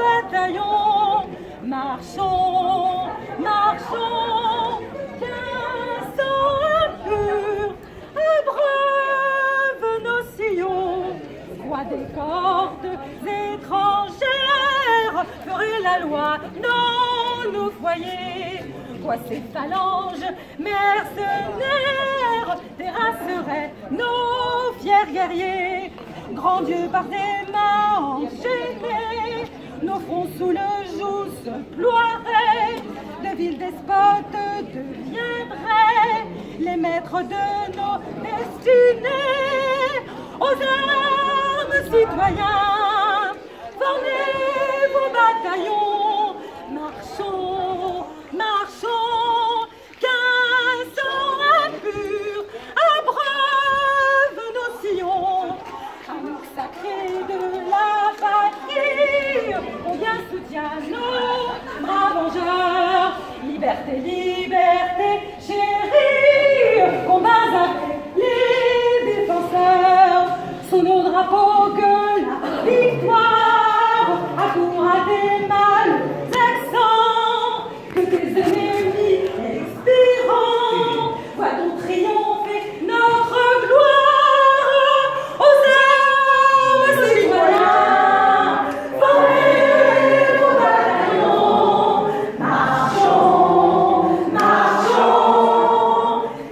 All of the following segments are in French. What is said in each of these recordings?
bataillons, marchons, marchons, qu'un sang impur abreuve nos sillons. Quoi des cordes étrangères ferait la loi dans nos foyers? Quoi ces phalanges mercenaires terrasseraient nos fiers guerriers? Grand Dieu, par des mains enchaînées, nos fronts sous le joug se ploieraient. De vils despotes deviendraient les maîtres de nos destinées. Aux armes, citoyens, formez vos bataillons, marchons, marchons, qu'un sang impur abreuve nos sillons. Amour sacré de la patrie, on vient soutient nos braves vengeurs. Liberté, liberté, chérie, combats avec les défenseurs. Sous nos drapeaux que la victoire accourt à des mâles accents, que tes ennemis expirants voient donc triompher notre gloire. Aux armes, citoyens, formez vos bataillons, marchons, marchons,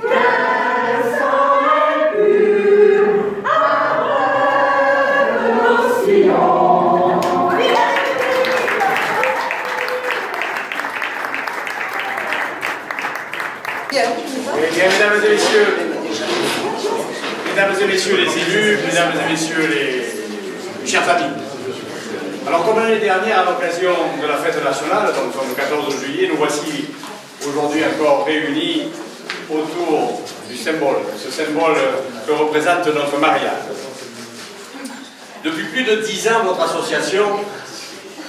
qu'un sang impur abreuve nos sillons. Eh bien, mesdames et messieurs les élus, mesdames et messieurs les chers amis. Alors, comme l'année dernière, à l'occasion de la fête nationale, donc nous sommes le 14 juillet, nous voici aujourd'hui encore réunis autour du symbole, ce symbole que représente notre mariage. Depuis plus de 10 ans, votre association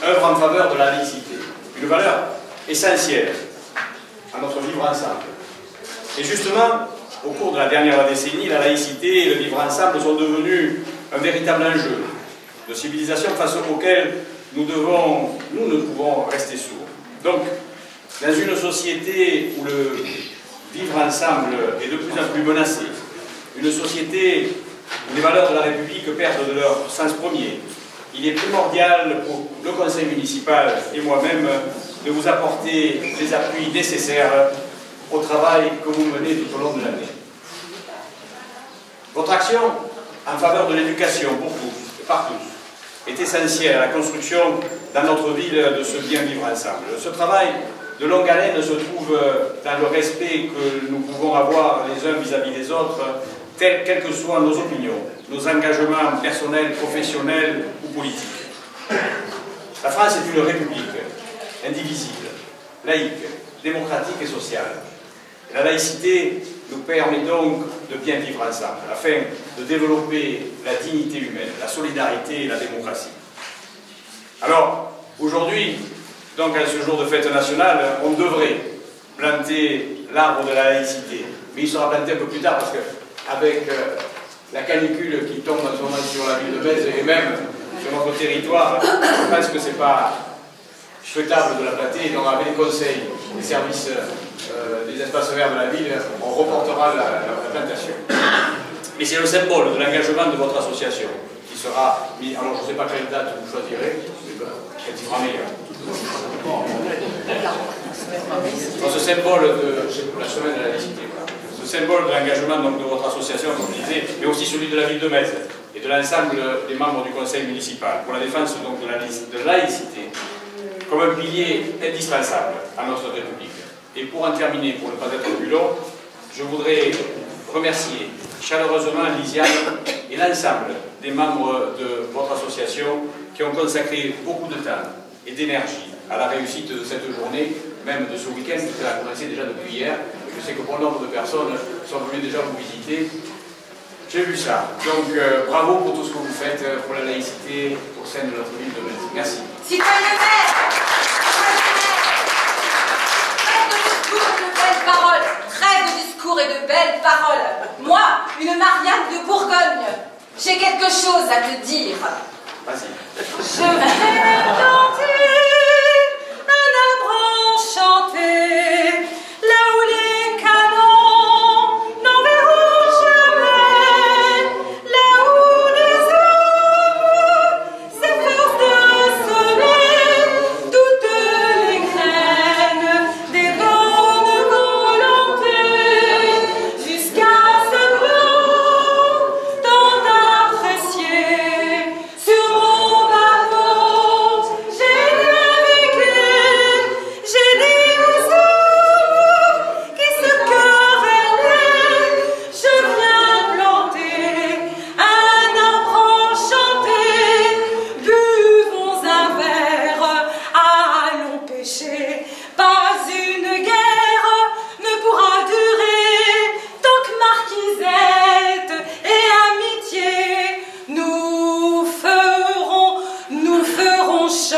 œuvre en faveur de la laïcité, une valeur essentielle à notre vivre ensemble. Et justement, au cours de la dernière décennie, la laïcité et le vivre ensemble sont devenus un véritable enjeu de civilisation face auquel nous ne pouvons rester sourds. Donc, dans une société où le vivre ensemble est de plus en plus menacé, une société où les valeurs de la République perdent de leur sens premier, il est primordial pour le conseil municipal et moi-même de vous apporter les appuis nécessaires au travail que vous menez tout au long de l'année. Votre action en faveur de l'éducation pour tous et par tous est essentielle à la construction dans notre ville de ce bien vivre ensemble. Ce travail de longue haleine se trouve dans le respect que nous pouvons avoir les uns vis-à-vis des autres, quelles que soient nos opinions, nos engagements personnels, professionnels ou politiques. La France est une république indivisible, laïque, démocratique et sociale. Et la laïcité nous permet donc de bien vivre ensemble, afin de développer la dignité humaine, la solidarité et la démocratie. Alors, aujourd'hui, donc à ce jour de fête nationale, on devrait planter l'arbre de la laïcité. Mais il sera planté un peu plus tard, parce qu'avec la canicule qui tombe en ce moment sur la ville de Metz et même sur notre territoire, je pense que ce n'est pas souhaitable de la planter. Donc avec les conseils, les services des espaces verts de la ville, on reportera la plantation. Mais c'est le symbole de l'engagement de votre association qui sera mis. Alors je ne sais pas quelle date vous choisirez, elle sera meilleure. Dans ce symbole de la semaine de la laïcité, ce symbole de l'engagement de votre association, comme je disais, mais aussi celui de la ville de Metz et de l'ensemble des membres du conseil municipal pour la défense donc, de la laïcité comme un pilier indispensable à notre République. Et pour en terminer, pour ne pas être plus long, je voudrais remercier chaleureusement Lisiane et l'ensemble des membres de votre association qui ont consacré beaucoup de temps et d'énergie à la réussite de cette journée, même de ce week-end, qui a commencé déjà depuis hier. Je sais que bon nombre de personnes sont venues déjà vous visiter. J'ai vu ça. Donc bravo pour tout ce que vous faites pour la laïcité au sein de notre ville de Metz. Merci. Citoyen de Metz, trêve de discours et de belles paroles. Moi, une Marianne de Bourgogne, j'ai quelque chose à te dire. Vas-y. Je vais tenter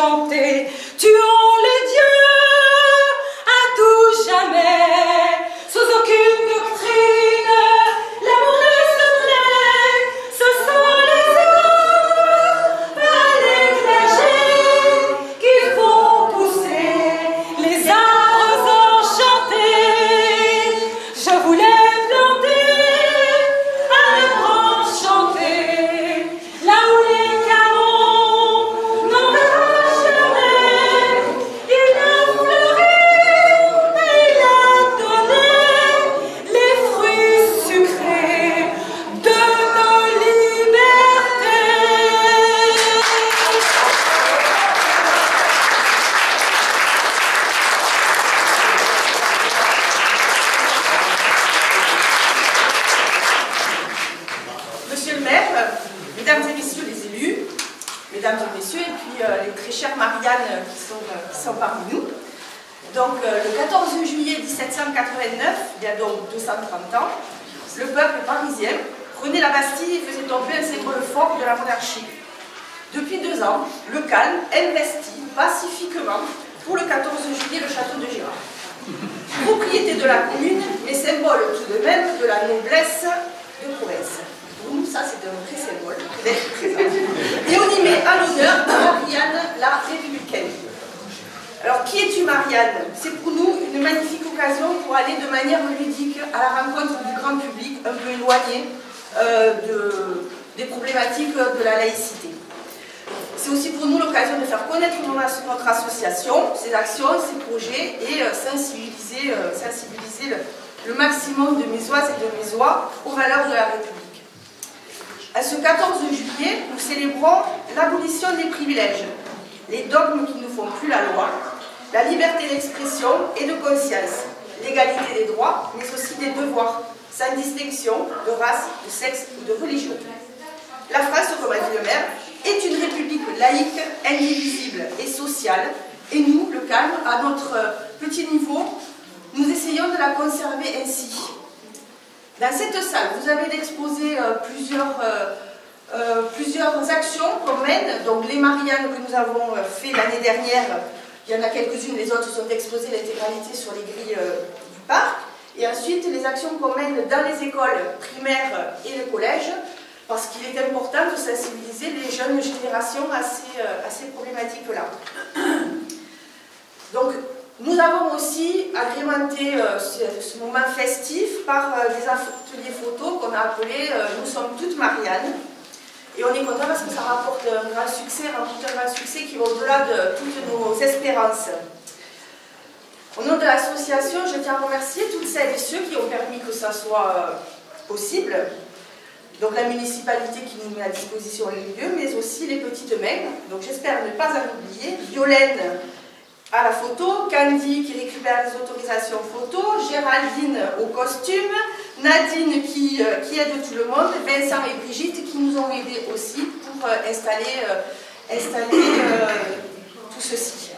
chanter, tuons les dieux à tout jamais, sous aucune doctrine, l'amour ne se plaît, ce sont les échos à l'éclairage qui font pousser les arbres enchantés. Je voulais planter un branche chantée, là où les canons n'en verront jamais. Il a fleuri et il a donné les fruits sucrés de nos libertés. Monsieur le maire, mesdames et messieurs les élus, mesdames et messieurs, et puis les très chères Marianne qui sont parmi nous. Donc le 14 juillet 1789, il y a donc 230 ans, le peuple parisien prenait la Bastille et faisait tomber un symbole fort de la monarchie. Depuis 2 ans, le calme investit pacifiquement pour le 14 juillet le château de Gérard. Propriété de la commune, mais symbole tout de même de la noblesse de province. Pour nous, ça c'est un vrai symbole d'être présent. Et on y met à l'honneur Marianne la républicaine. Alors, qui es-tu, Marianne? C'est pour nous une magnifique occasion pour aller de manière ludique à la rencontre du grand public un peu éloigné des problématiques de la laïcité. C'est aussi pour nous l'occasion de faire connaître notre association, ses actions, ses projets et sensibiliser le maximum de Mésoises et de Mésois aux valeurs de la République. À ce 14 juillet, nous célébrons l'abolition des privilèges, les dogmes qui ne font plus la loi, la liberté d'expression et de conscience, l'égalité des droits, mais aussi des devoirs, sans distinction de race, de sexe ou de religion. La France, comme a dit le maire, est une république laïque, indivisible et sociale, et nous, le calme, à notre petit niveau, nous essayons de la conserver ainsi. Dans cette salle, vous avez exposé plusieurs actions qu'on mène. Donc les Mariannes que nous avons fait l'année dernière, il y en a quelques-unes, les autres sont exposées l'intégralité sur les grilles du parc. Et ensuite, les actions qu'on mène dans les écoles primaires et les collèges, parce qu'il est important de sensibiliser les jeunes générations à ces problématiques-là. Donc, nous avons aussi agrémenté ce moment festif par des ateliers photos qu'on a appelés « Nous sommes toutes Marianne ». Et on est content parce que ça rapporte un grand succès qui va au-delà de toutes nos espérances. Au nom de l'association, je tiens à remercier toutes celles et ceux qui ont permis que ça soit possible. Donc la municipalité qui nous met à disposition les lieux, mais aussi les petites mains. Donc j'espère ne pas en oublier. Violaine à la photo, Candy qui récupère les autorisations photo, Géraldine au costume, Nadine qui aide tout le monde, Vincent et Brigitte qui nous ont aidés aussi pour installer tout ceci.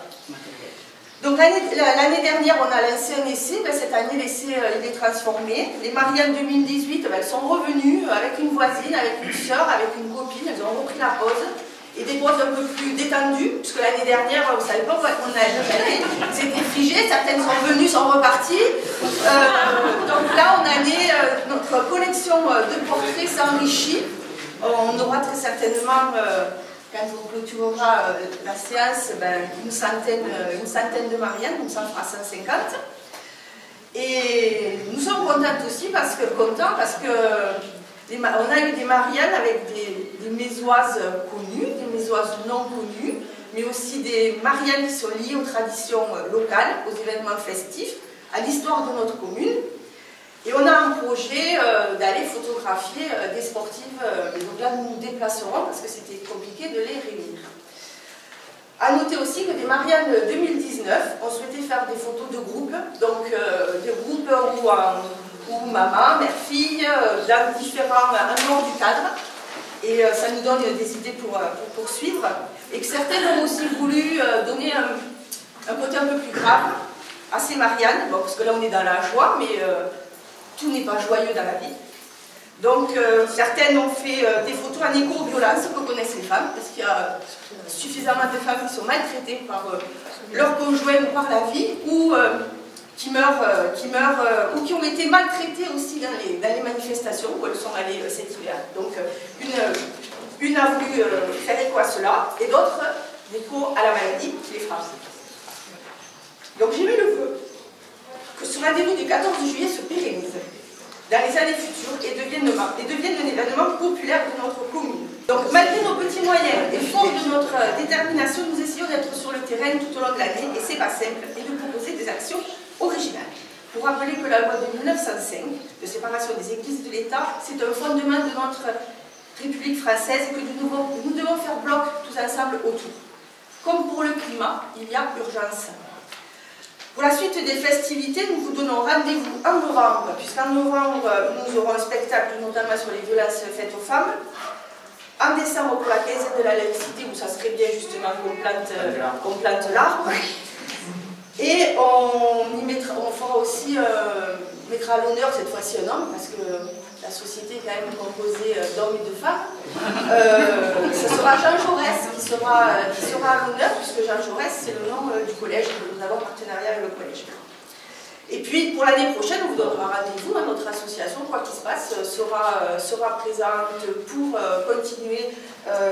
Donc l'année dernière, on a lancé un essai, cette année l'essai il est transformé. Les Mariannes 2018, elles sont revenues avec une voisine, avec une sœur, avec une copine, elles ont repris la pause. Et des poses un peu plus détendues, puisque l'année dernière, vous ne savez pas où on allait, c'était figé, certaines sont venues, sont reparties. Donc là, on allait, notre collection de portraits s'enrichit. On aura très certainement, quand on clôturera la séance, une centaine de Mariannes, donc ça fera 150. Et nous sommes contentes aussi parce que on a eu des Mariannes avec des Mésoises connues, des Mésoises non connues, mais aussi des Mariannes qui sont liées aux traditions locales, aux événements festifs, à l'histoire de notre commune. Et on a un projet d'aller photographier des sportives. Et donc là, nous nous déplacerons parce que c'était compliqué de les réunir. A noter aussi que des Mariannes 2019 ont souhaité faire des photos de groupe, donc des groupes où maman, mère, fille, dans différents endroits du cadre. Et ça nous donne des idées pour poursuivre. Et que certaines ont aussi voulu donner un côté un peu plus grave à ces Mariannes, bon, parce que là on est dans la joie, mais tout n'est pas joyeux dans la vie. Donc certaines ont fait des photos en éco-violence que connaissent les femmes, parce qu'il y a suffisamment de femmes qui sont maltraitées par leur conjoint ou par la vie, ou qui meurent, ou qui ont été maltraitées aussi dans les manifestations où elles sont allées cet hiver. Donc une a voulu faire écho à cela, et d'autres écho à la maladie qui les frappe. Donc j'ai mis le vœu que ce rendez-vous du 14 juillet se pérennise dans les années futures et devienne un événement populaire de notre commune. Donc malgré nos petits moyens et forts de notre détermination, nous essayons d'être sur le terrain tout au long de l'année, et c'est pas simple, et de proposer des actions originales. Pour rappeler que la loi de 1905, de séparation des églises et de l'État, c'est un fondement de notre République française et que nous devons faire bloc tous ensemble autour. Comme pour le climat, il y a urgence. Pour la suite des festivités, nous vous donnons rendez-vous en novembre, puisqu'en novembre, nous aurons un spectacle notamment sur les violences faites aux femmes. En décembre, pour la quinzaine de la laïcité, où ça serait bien justement qu'on plante l'arbre. Et on fera aussi, mettra à l'honneur cette fois-ci un homme, parce que la société est quand même composée d'hommes et de femmes. Ce sera Jean Jaurès qui sera à l'honneur, puisque Jean Jaurès, c'est le nom du collège, que nous avons en partenariat avec le collège. Et puis, pour l'année prochaine, on vous donnera rendez-vous. Notre association, quoi qu'il se passe, sera présente pour continuer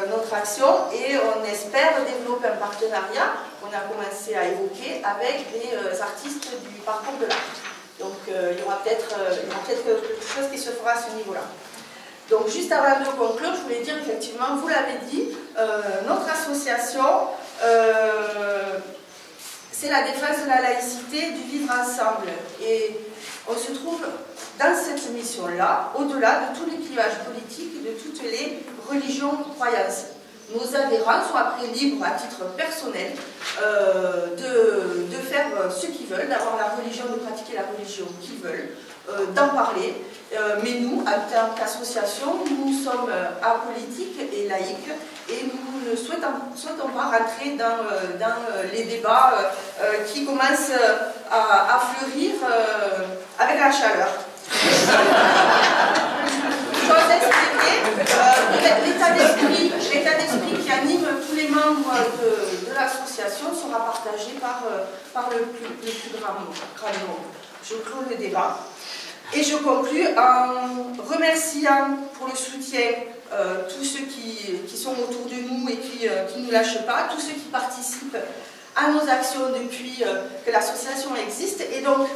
notre action, et on espère développer un partenariat qu'on a commencé à évoquer avec des artistes du parcours de l'art. Donc il y aura peut-être quelque chose qui se fera à ce niveau-là. Donc juste avant de conclure, je voulais dire effectivement, vous l'avez dit, notre association, c'est la défense de la laïcité, du vivre ensemble. Et on se trouve dans cette mission-là, au-delà de tous les clivages politiques et de toutes les religions, croyances. Nos adhérents sont après libres, à titre personnel, de faire ce qu'ils veulent, d'avoir la religion, de pratiquer la religion qu'ils veulent, d'en parler. Mais nous, en tant qu'association, nous sommes apolitiques et laïques, et nous ne souhaitons pas rentrer dans les débats qui commencent à fleurir avec la chaleur. Chose expliquée, l'état d'esprit qui anime tous les membres de l'association sera partagé par le plus grand nombre. Je clôt le débat et je conclus en remerciant pour le soutien tous ceux qui sont autour de nous et qui ne nous lâchent pas, tous ceux qui participent à nos actions depuis que l'association existe. Et donc,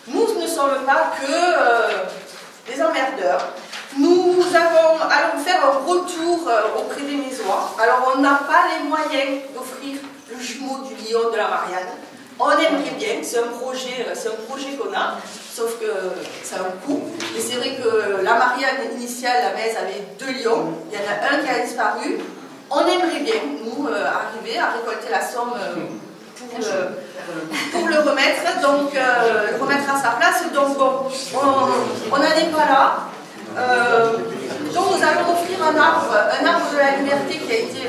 nous ne sommes pas que des emmerdeurs. Nous allons faire un retour auprès des Mésois. Alors, on n'a pas les moyens d'offrir le jumeau du lion de la Marianne. On aimerait bien, c'est un projet qu'on a, sauf que ça a un coût. Et c'est vrai que la Marianne initiale, la messe, avait 2 lions. Il y en a un qui a disparu. On aimerait bien, nous, arriver à récolter la somme pour le remettre, donc le remettre à sa place. Donc bon, on n'en est pas là. Donc nous allons offrir un arbre de la liberté qui a été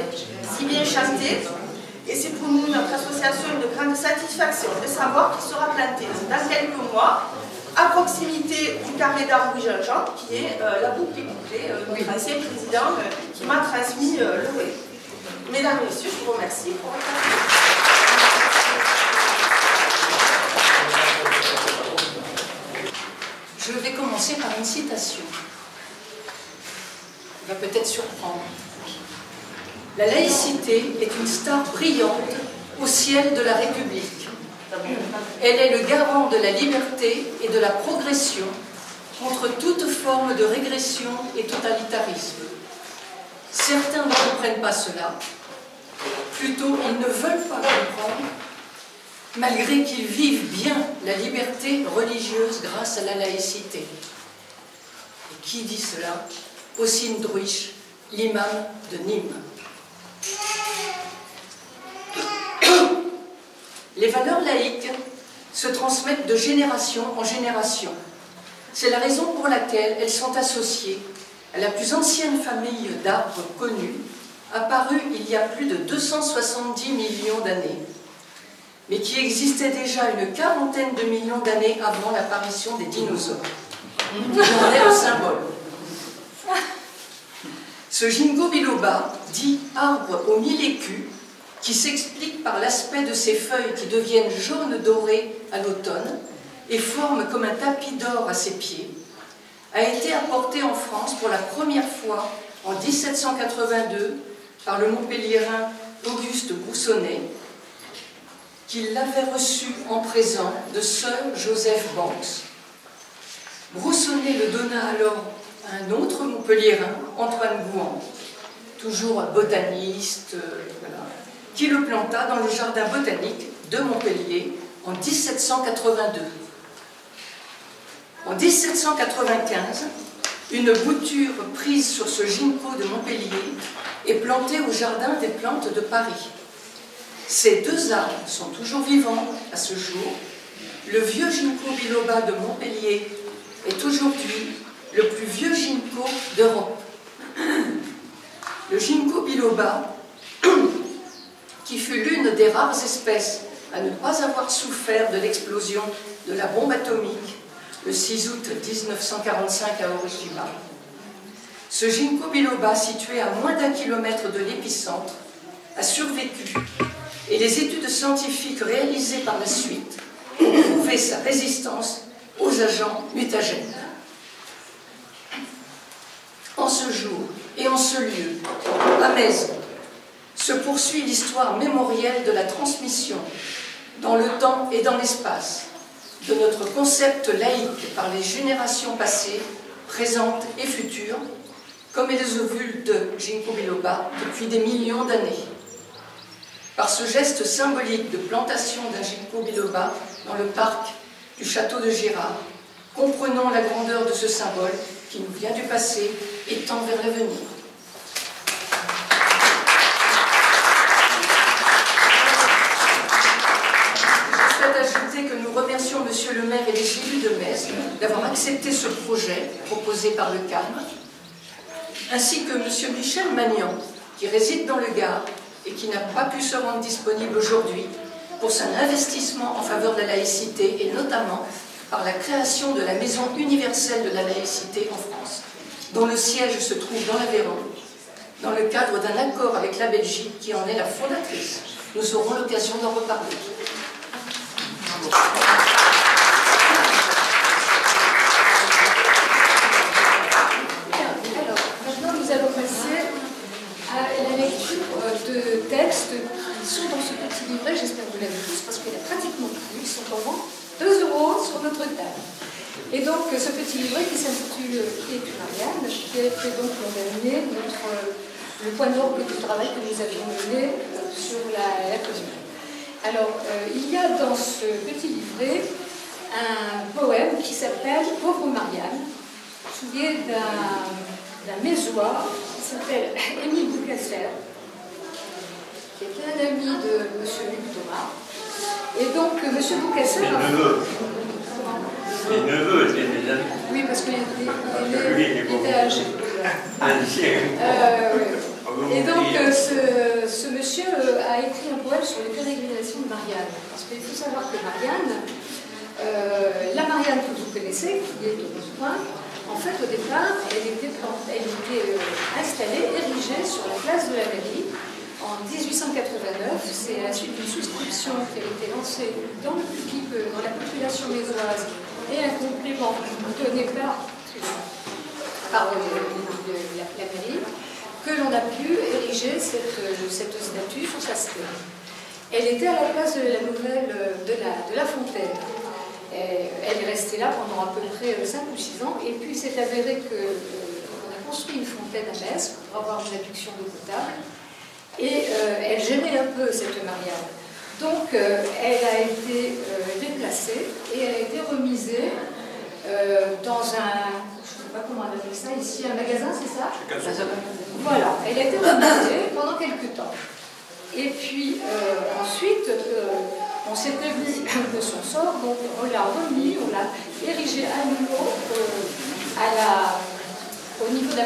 si bien chanté. Et c'est pour nous, notre association, une grande satisfaction de savoir qu'il sera planté dans quelques mois, à proximité du carré d'arbres Louis Jean-Jean, qui est la boucle des bouclés, notre ancien président qui m'a transmis le relais. Mesdames et messieurs, je vous remercie pour votre attention. Je vais commencer par une citation. Elle va peut-être surprendre. La laïcité est une star brillante au ciel de la République. Elle est le garant de la liberté et de la progression contre toute forme de régression et totalitarisme. Certains ne comprennent pas cela, plutôt ils ne veulent pas comprendre, malgré qu'ils vivent bien la liberté religieuse grâce à la laïcité. Et qui dit cela? Ossine Druich, l'imam de Nîmes. Les valeurs laïques se transmettent de génération en génération. C'est la raison pour laquelle elles sont associées à la plus ancienne famille d'arbres connue, apparue il y a plus de 270 millions d'années, mais qui existait déjà une quarantaine de millions d'années avant l'apparition des dinosaures. Il en est le symbole. Ce ginkgo biloba, dit arbre aux 1000 écus, qui s'explique par l'aspect de ses feuilles qui deviennent jaunes dorées à l'automne et forment comme un tapis d'or à ses pieds, a été apporté en France pour la première fois en 1782 par le Montpelliérain Auguste Broussonnet, qui l'avait reçu en présent de Sir Joseph Banks. Broussonnet le donna alors à un autre Montpelliérain, Antoine Gouan, toujours un botaniste, voilà, qui le planta dans le jardin botanique de Montpellier en 1782. En 1795, une bouture prise sur ce ginkgo de Montpellier est plantée au jardin des plantes de Paris. Ces deux arbres sont toujours vivants à ce jour. Le vieux ginkgo biloba de Montpellier est aujourd'hui le plus vieux ginkgo d'Europe. Le ginkgo biloba, qui fut l'une des rares espèces à ne pas avoir souffert de l'explosion de la bombe atomique le 6 août 1945 à Hiroshima. Ce ginkgo biloba, situé à moins d'1 kilomètre de l'épicentre, a survécu et les études scientifiques réalisées par la suite ont prouvé sa résistance aux agents mutagènes. En ce jour et en ce lieu, à Metz, se poursuit l'histoire mémorielle de la transmission, dans le temps et dans l'espace, de notre concept laïque par les générations passées, présentes et futures, comme les ovules de ginkgo biloba depuis des millions d'années. Par ce geste symbolique de plantation d'un ginkgo biloba dans le parc du château de Girard, comprenons la grandeur de ce symbole qui nous vient du passé et tend vers l'avenir. Ajouter que nous remercions Monsieur le maire et les élus de Metz d'avoir accepté ce projet proposé par le CAM, ainsi que Monsieur Michel Magnan, qui réside dans le Gard et qui n'a pas pu se rendre disponible aujourd'hui pour son investissement en faveur de la laïcité et notamment par la création de la Maison universelle de la laïcité en France, dont le siège se trouve dans l'Aveyron, dans le cadre d'un accord avec la Belgique qui en est la fondatrice. Nous aurons l'occasion d'en reparler. Alors, maintenant nous allons passer à la lecture de textes qui sont dans ce petit livret, j'espère que vous l'avez tous, parce qu'il y a pratiquement plus, ils sont en vente 2 € sur notre table. Et donc ce petit livret qui s'intitule Qui est Marianne, qui a été donc l'an dernier le point d'orgue du travail que nous avions mené sur la cosmologie. Alors, il y a dans ce petit livret un poème qui s'appelle « Pauvre Marianne », qui est d'un mésois qui s'appelle Émile Boucasser, qui était un ami de M. Luc Thomas. Et donc, M. Boucasser... Les neveux étaient des amis. Oui, parce qu'il était âgé. Et donc, ce monsieur a écrit un poème sur les pérégrinations de Marianne. Parce qu'il faut savoir que Marianne, la Marianne que vous connaissez, qui est au point, en fait, au départ, elle était installée, érigée sur la place de la mairie en 1889. C'est à la suite d'une souscription qui a été lancée dans le public, dans la population mésoise, et un complément donné par la mairie, que l'on a pu ériger cette statue sur sa stèle. Elle était à la place de la nouvelle de la Fontaine. Elle est restée là pendant à peu près 5 ou 6 ans, et puis c'est avéré qu'on a construit une fontaine à Metz pour avoir une adduction d'eau potable, et elle gênait un peu cette Marianne. Donc elle a été déplacée et elle a été remisée dans un... Je ne sais pas comment on appelle ça ici, un magasin, c'est ça? Voilà, elle a été remisée pendant quelques temps. Et puis ensuite, on s'est prévenu de son sort, donc on l'a remis, on l'a érigée à nouveau au niveau de la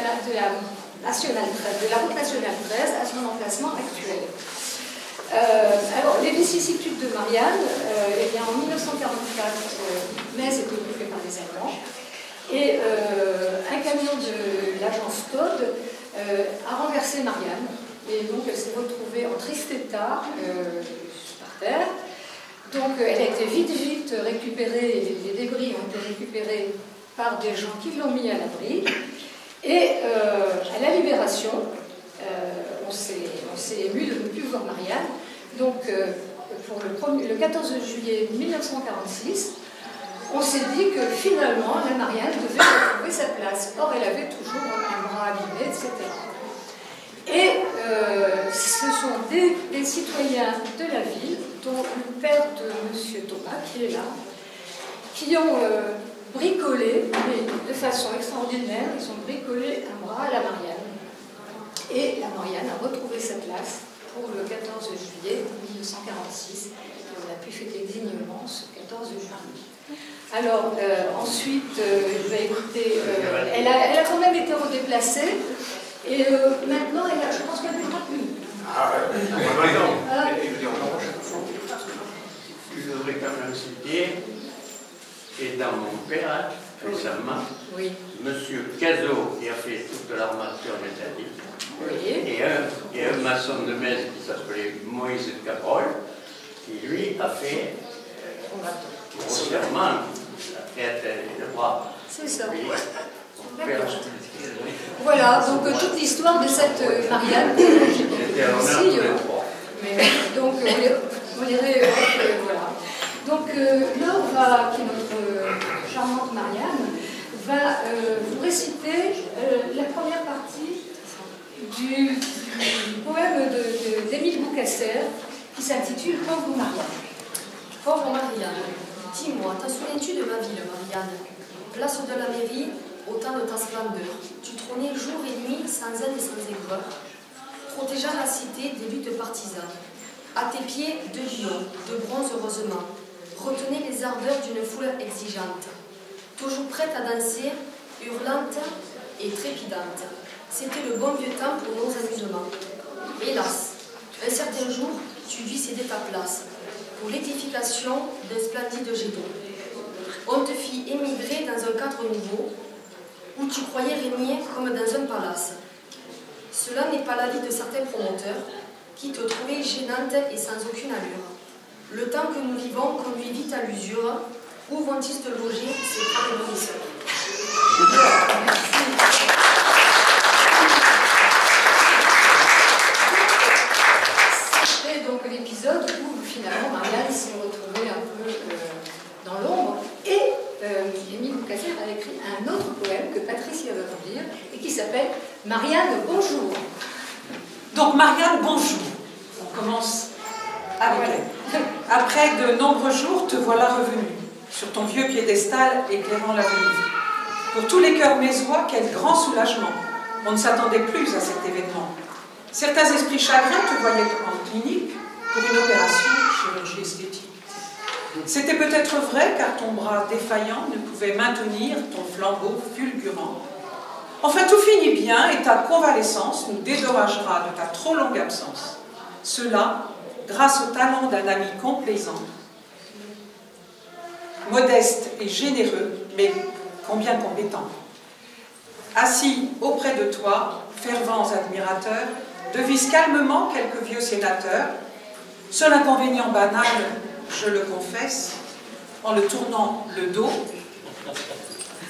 route nationale 13, à son emplacement actuel. Alors, les vicissitudes de Marianne, eh bien, en 1944, Metz était occupée par les Allemands, et un camion de l'agence Todd a renversé Marianne. Et donc elle s'est retrouvée en triste état par terre. Donc elle a été vite récupérée, les débris ont été récupérés par des gens qui l'ont mis à l'abri. Et à la Libération, on s'est ému de ne plus voir Marianne. Donc pour le 14 juillet 1946, on s'est dit que finalement la Marianne devait retrouver sa place. Or elle avait toujours un bras abîmé, etc. Et ce sont des citoyens de la ville, dont le père de M. Thomas, qui est là, qui ont bricolé, mais de façon extraordinaire, ils ont bricolé un bras à la Marianne. Et la Marianne a retrouvé sa place pour le 14 juillet 1946, et on a pu fêter dignement ce 14 juillet. Alors, ensuite, écoutez, elle a quand même été redéplacée. Et maintenant, je pense qu'elle ne pourra plus. Je voudrais quand même citer, et dans mon père, récemment, oui. Monsieur Cazot, qui a fait toute l'armature métallique, oui. et un maçon de Metz qui s'appelait Moïse Cabrol, qui lui a fait grossièrement la tête et le bras. C'est ça. Oui. Voilà, donc toute l'histoire de cette Marianne, ici, donc on dirait, voilà. Donc Laure, qui est notre charmante Marianne, va vous réciter la première partie du poème d'Émile Boucasser qui s'intitule « Pauvre Marianne ». Pauvre Marianne, dis-moi, te souviens-tu de ma ville, Marianne? Place de la mairie, au temps de ta splendeur, tu trônais jour et nuit, sans aide et sans aigreur, protégeant la cité des luttes partisanes. À tes pieds, deux lions, de bronze heureusement, retenaient les ardeurs d'une foule exigeante, toujours prête à danser, hurlante et trépidante. C'était le bon vieux temps pour nos amusements. Hélas, un certain jour, tu dus céder ta place pour l'édification d'un splendide jet d'eau. On te fit émigrer dans un cadre nouveau, où tu croyais régner comme dans un palace. Cela n'est pas l'avis de certains promoteurs, qui te trouvaient gênante et sans aucune allure. Le temps que nous vivons conduit vite à l'usure. Où vont-ils te loger, ces frères et sœurs? C'était donc l'épisode où finalement Marianne s'est retrouvée un peu dans l'ombre. Et Émile Boucasser a écrit un autre poème que Patricia va vous lire et qui s'appelle « Marianne, bonjour ». Donc Marianne, bonjour. On commence avec elle. Après de nombreux jours, te voilà revenue, sur ton vieux piédestal éclairant l'avenue. Pour tous les cœurs mésois, quel grand soulagement. On ne s'attendait plus à cet événement. Certains esprits chagrins te voyaient en clinique pour une opération chirurgie esthétique. C'était peut-être vrai, car ton bras défaillant ne pouvait maintenir ton flambeau fulgurant. Enfin, tout finit bien et ta convalescence nous dédommagera de ta trop longue absence. Cela, grâce au talent d'un ami complaisant, modeste et généreux, mais combien compétent. Assis auprès de toi, fervents admirateurs, devisent calmement quelques vieux sénateurs. Seul inconvénient banal, je le confesse, en le tournant le dos,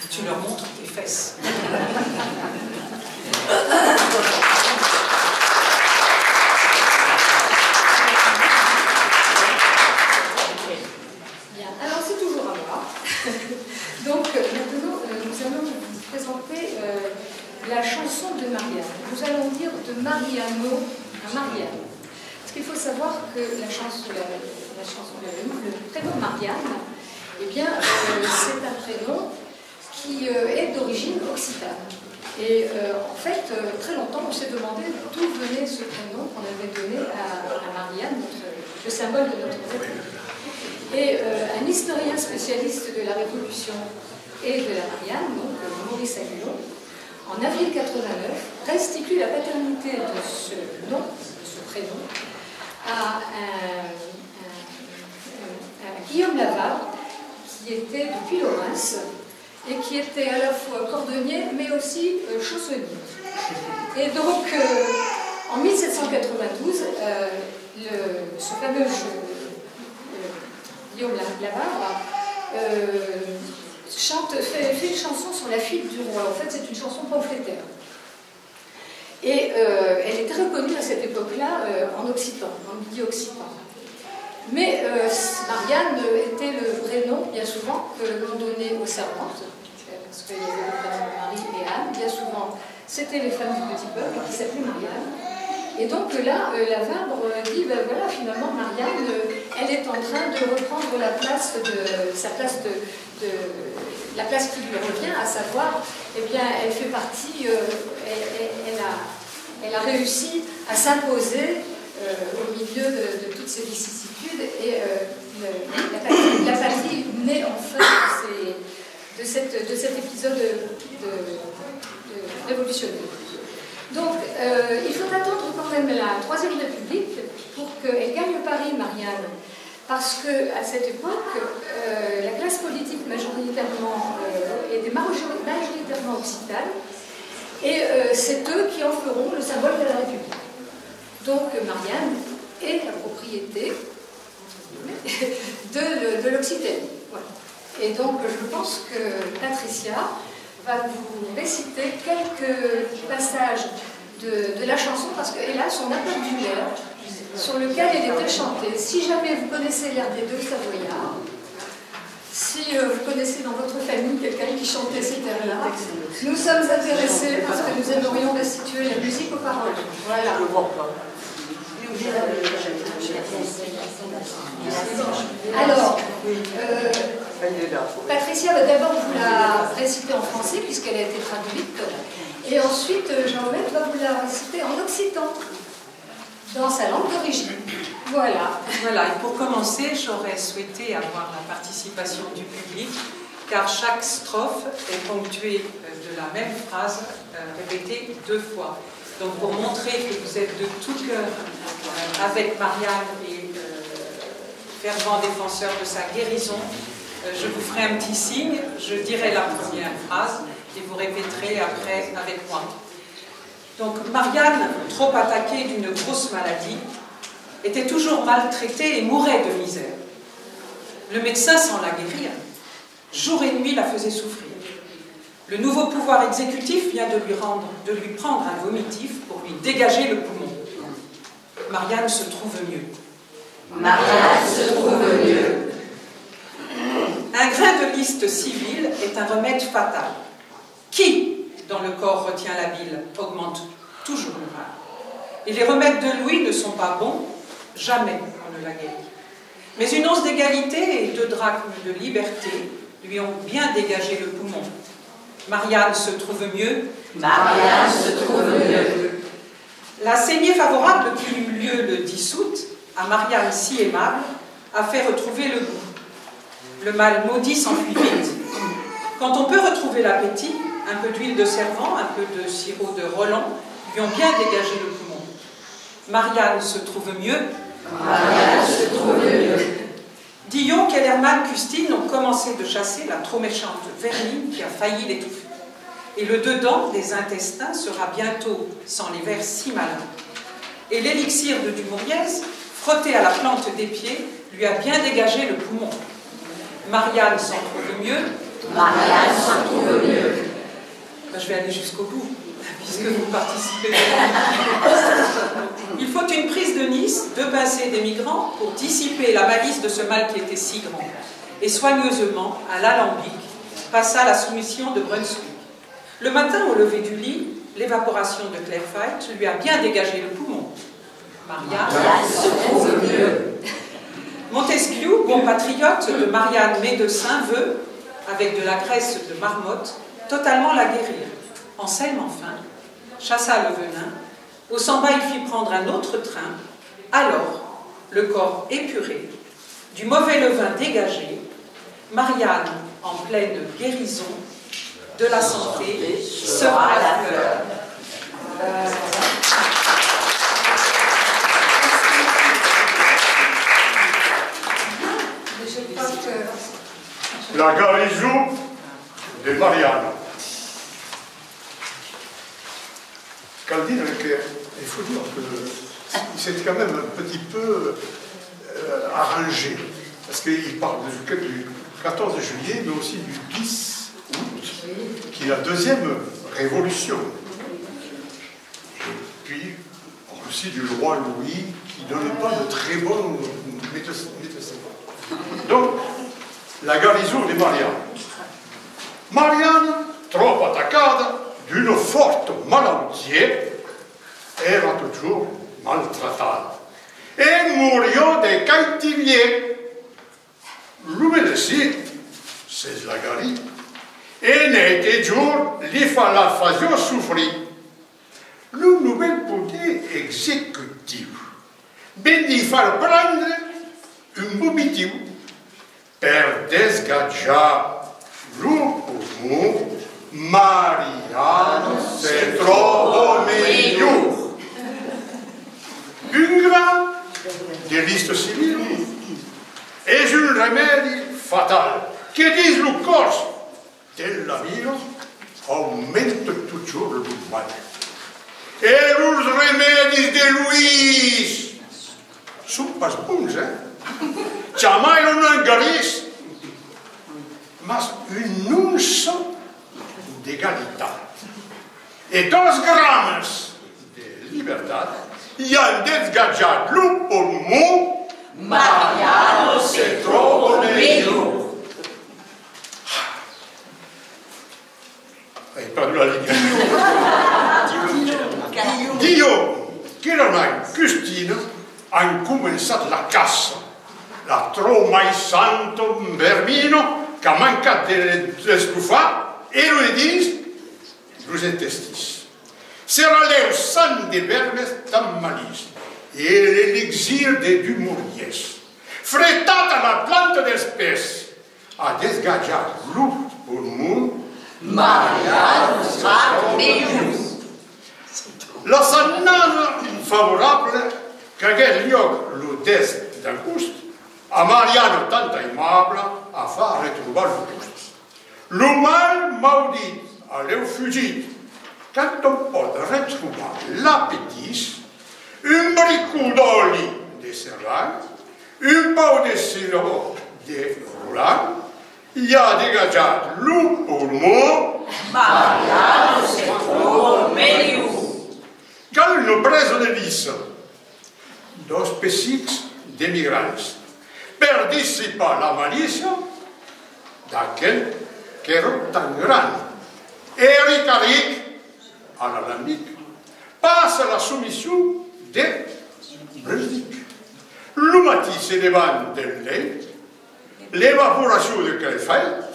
tu leur montres tes fesses. Bien, alors c'est toujours à moi. Donc maintenant, nous allons vous présenter la chanson de Marianne. Nous allons dire de Mariano à Marianne. Parce qu'il faut savoir que la chanson, le prénom Marianne, eh bien, c'est un prénom qui est d'origine occitane. Et en fait, très longtemps, on s'est demandé d'où venait ce prénom qu'on avait donné à Marianne, le symbole de notre République. Et un historien spécialiste de la Révolution et de la Marianne, donc Maurice Aguillon, en avril 89, restitue la paternité de ce nom, de ce prénom, à Guillaume Laval, qui était depuis Lorraine et qui était à la fois cordonnier mais aussi chaussonnier. Et donc, en 1792, ce fameux Guillaume Lavarre fait une chanson sur la fuite du roi. En fait, c'est une chanson pamphlétaire. Et elle était reconnue à cette époque-là en occitan, en midi-occitan. Mais Marianne était le vrai nom, bien souvent, que l'on donnait aux servantes, parce qu'il y avait le prénom Marie et Anne. Bien souvent, c'était les femmes du petit peuple qui s'appelaient Marianne. Et donc là, Lavarre dit, ben voilà, finalement, Marianne, elle est en train de reprendre la place la place qui lui revient, à savoir, eh bien, elle fait partie, elle a réussi à s'imposer au milieu de toutes ces vicissitudes, et la patrie naît enfin de cet épisode révolutionnaire. Donc, il faut attendre quand même la Troisième République pour qu'elle gagne Paris, Marianne, parce qu'à cette époque, la classe politique majoritairement était majoritairement occitane, et c'est eux qui en feront le symbole de la République. Donc, Marianne est la propriété de l'Occitanie. Voilà. Et donc, je pense que Patricia va vous réciter quelques passages de la chanson, parce que, hélas, on n'a pas vu l'air sur lequel elle était chantée. Si jamais vous connaissez l'air des Deux Savoyards, si vous connaissez dans votre famille quelqu'un qui chantait cet air-là, nous sommes intéressés parce que nous aimerions restituer la musique aux paroles. Voilà. Alors, Patricia va d'abord vous la réciter en français puisqu'elle a été traduite, et ensuite Jean-Baptiste va vous la réciter en occitan, dans sa langue d'origine. Voilà. Voilà, et pour commencer, j'aurais souhaité avoir la participation du public, car chaque strophe est ponctuée de la même phrase répétée 2 fois. Donc pour montrer que vous êtes de tout cœur avec Marianne et fervent défenseur de sa guérison, je vous ferai un petit signe, je dirai la première phrase et vous répéterez après avec moi. Donc Marianne, trop attaquée d'une grosse maladie, était toujours maltraitée et mourait de misère. Le médecin, sans la guérir, jour et nuit la faisait souffrir. Le nouveau pouvoir exécutif vient de lui prendre un vomitif pour lui dégager le poumon. Marianne se trouve mieux. Marianne se trouve mieux. Un grain de liste civile est un remède fatal. Qui, dans le corps, retient la bile, augmente toujours le mal. Et les remèdes de Louis ne sont pas bons, jamais on ne la guérit. Mais une once d'égalité et 2 drachmes de liberté lui ont bien dégagé le poumon. Marianne se trouve mieux. Marianne se trouve mieux. La saignée favorable qui eut lieu le 10 août, à Marianne si aimable, a fait retrouver le goût. Le mal maudit s'enfuit vite. Quand on peut retrouver l'appétit, un peu d'huile de servant, un peu de sirop de Roland lui ont bien dégagé le poumon. Marianne se trouve mieux. Marianne se trouve mieux. Dillon, Kellermann, Custine ont commencé de chasser la trop méchante vermine qui a failli l'étouffer. Et le dedans des intestins sera bientôt sans les vers si malins. Et l'élixir de Dumouriez, frotté à la plante des pieds, lui a bien dégagé le poumon. Marianne s'en trouve mieux. Marianne s'en trouve mieux. Je vais aller jusqu'au bout, puisque vous participez. Il faut une prise de Nice, 2 pincées des migrants, pour dissiper la malice de ce mal qui était si grand. Et soigneusement, à l'alambic, passa la soumission de Brunswick. Le matin, au lever du lit, l'évaporation de Clairfight lui a bien dégagé le poumon. Marianne se trouve mieux. Montesquieu, bon patriote de Marianne médecin, veut, avec de la graisse de marmotte, totalement la guérir. Anselme, enfin, chassa le venin. Au Samba, il fit prendre un autre train. Alors, le corps épuré, du mauvais levain dégagé, Marianne, en pleine guérison, de la santé, sera à la fleur. La guérison de Marianne. Caldine, il faut dire que c'est quand même un petit peu arrangé, parce qu'il parle du 14 juillet, mais aussi du 10 août, qui est la deuxième révolution. Et puis, aussi du roi Louis, qui ne donnait pas de très bons médecins. Donc, la garnison de Marianne. Marianne, trop attaccata d'une forte maladie, era toujours maltraitata et murió de cautivier. Le médecin, c'est la guérie, et n'était jour, li la faisait souffrir. Le nouvel pouvoir exécutif, ben il fallait prendre un mobitiu per desgajar le poumon. Marianne se trouve meilleur. Une grande des listes civiles et un remède fatal qui dit le corps de la vie augmente toujours le mal. Et les remèdes de Louis sont pas bons, hein? Jamais on n'en guérisse, mais une once d'égalité. Et 12 grammes de liberté, il y a un desgageat le poumon. Marianne se trouve meilleur. Hai perdu la ligne. Guillaume, Caroline, Custine han començat la caça. La traumaissante vermino que ha mancat d'estufar et le dins los intestins. Sera l'eu sang de vermes tan malís et l'elixir de Dumouriez. Fretat a la planta d'espèce a desgatjat le pulmó. Marianne sera meilleur. La setmana favorable que hagués lloc el 10 d'agost, a Marianne tan aimable a fa retrobar el gust. Le mal maudit a l'eu fugit, quand on pot retrobar l'appétit, un bricot d'oli de serrall, un pau de sirop de roulant, il y a dégagé le poumon. Marianne se trouve meilleur. Cal une presse de vis, dos pessics d'emigrants, per dissipar la malícia d'aquell que era tan gran. Eric Aric, à l'alambic, passe à la soumission de Brusdic. Le matin se levant del lait, l'évaporation de Crefeld,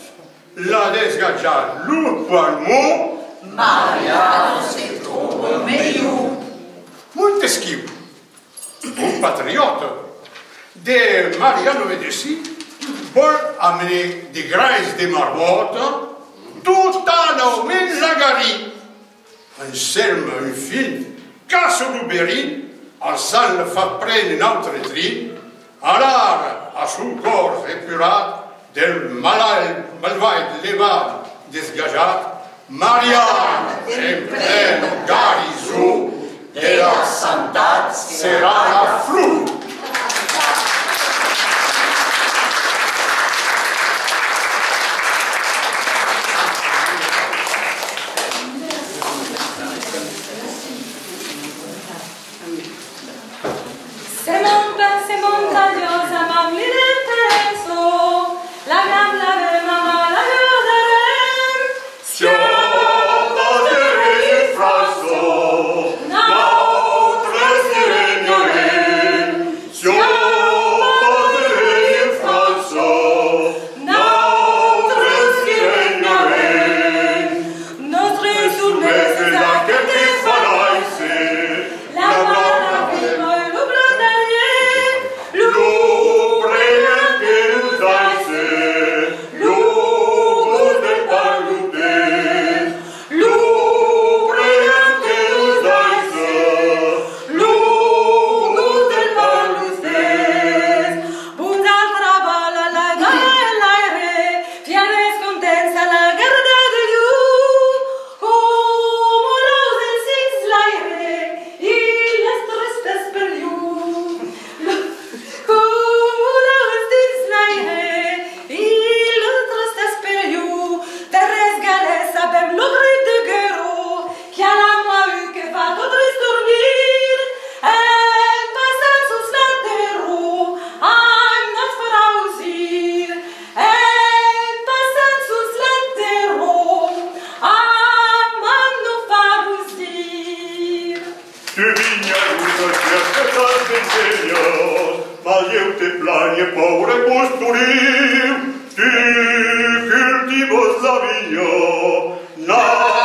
la desgatjat le poumon. Marianne se trouve meilleur. Montesquieu, un patriote de Marianne Médicis, vol amener des graisses de marmotte tout en augmentant la garie. Un serme, un fil, casse le bérin, en sang le fa prendre une autre trine, alors à son corps épurat, del malvaide levat desgajat, Marianne, en pleine garison, de la santat sera la flou. Se montañosa mamma del peso, la gran la mamma la guardarem. Notre Seigneur, morir, tu cultivos la viña,